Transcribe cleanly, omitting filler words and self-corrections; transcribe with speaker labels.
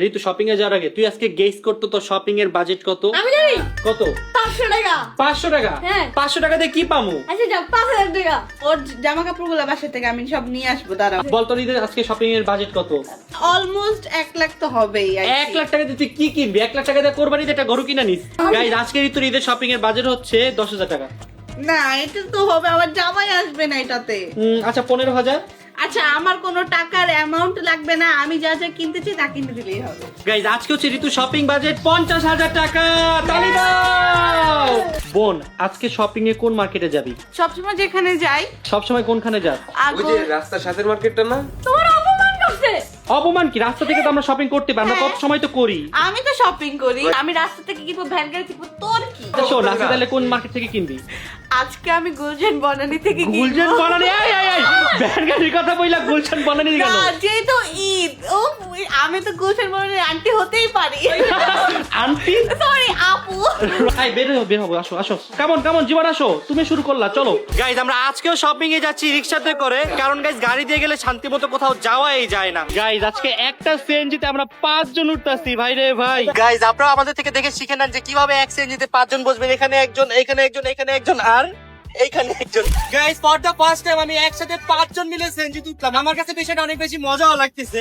Speaker 1: ঋতু shopping এ যাওয়ার আগে তুই আজকে গেস করতো তোর শপিং এর বাজেট কত?
Speaker 2: আমি জানি
Speaker 1: কত?
Speaker 2: 500 টাকা।
Speaker 1: 500 টাকা?
Speaker 2: হ্যাঁ।
Speaker 1: 500 টাকা দিয়ে কি পামু?
Speaker 2: আচ্ছা যাও 5000 টাকা।
Speaker 3: ওর জামা কাপড় গুলো বাসা থেকে আমি সব নিয়ে আসবো, দাঁড়াও।
Speaker 1: বল তোর ঈদের আজকে শপিং এর বাজেট কত?
Speaker 3: অলমোস্ট 1 লাখ তো হবেই।
Speaker 1: 1 লাখ টাকা দিয়ে তুই কি কিনবি? 1 লাখ টাকা দিয়ে কোরবানিতে একটা গরু কিনা নিস। গাইস আজকে ঋতুর ঈদের শপিং এর বাজেট হচ্ছে 10,000 টাকা।
Speaker 3: না, এটা তো হবে, আমার জামাই আসবে না এটাতে।
Speaker 1: আচ্ছা 15,000।
Speaker 3: আচ্ছা, আমার কোনো টাকার অ্যামাউন্ট লাগবে না, আমি যা যা কিনতে চাই তা কিনতে দিলেই হবে।
Speaker 1: গাইস আজকে হচ্ছে ঋতু শপিং বাজেট 50,000 টাকা। তালি দাও। বোন আজকে শপিং এ কোন মার্কেটে যাবি?
Speaker 3: সবসময় যেখানে যাই
Speaker 1: সবসময় কোনখানে যাস?
Speaker 4: ওই যে রাস্তার সাথের মার্কেটটা না?
Speaker 2: তোমার অপমান করছে।
Speaker 1: অপমান কি? রাস্তা থেকে তো আমরা শপিং করতে পারি, আমরা
Speaker 3: হ্যাঁ।
Speaker 1: সব সময় তো করি।
Speaker 3: আমি তো শপিং করি, আমি রাস্তা থেকে কিনবো, ভ্যান গাড়ি কিনবো, তোর কি?
Speaker 1: শোন আজকে তাহলে কোন মার্কেট থেকে কিনবি?
Speaker 3: আজকে আমি গুলশান বনানী থেকে কিনবো।
Speaker 1: গুলশান বনানী? এই ব্যান গাড়ির কথা বইলা গুলশান বনানী
Speaker 3: না,
Speaker 1: গেল।
Speaker 3: যেহেতু ঈদ, ও আমি তো গুলশান বনানীর আন্টি হতেই পারি।
Speaker 1: আন্টি?
Speaker 3: সরি, আপু।
Speaker 1: আই বের হবো, আসো আসো, কেমন জীবন, আসো, তুমি শুরু করলা, চলো। গাইজ আমরা আজকেও শপিং এ যাচ্ছি রিকশাতে করে, কারণ গাইজ গাড়ি দিয়ে গেলে শান্তি মতো কোথাও যাওয়াই যায় না। গাইজ আজকে একটা সিএনজিতে আমরা 5 জন উঠতাছি, ভাই রে ভাই। গাইজ আপনারা আমাদের থেকে দেখে শিখে নেন যে কিভাবে এক সিএনজিতে 5 জন বসবেন। এখানে একজন, এখানে একজন, এখানে একজন, আর এইখানে একজন। Guys for the first time আমি একসাথে 5 জন মিলে সিএনজি উঠলাম। আমার কাছে বিষয়টা অনেক বেশি মজাও লাগতেছে।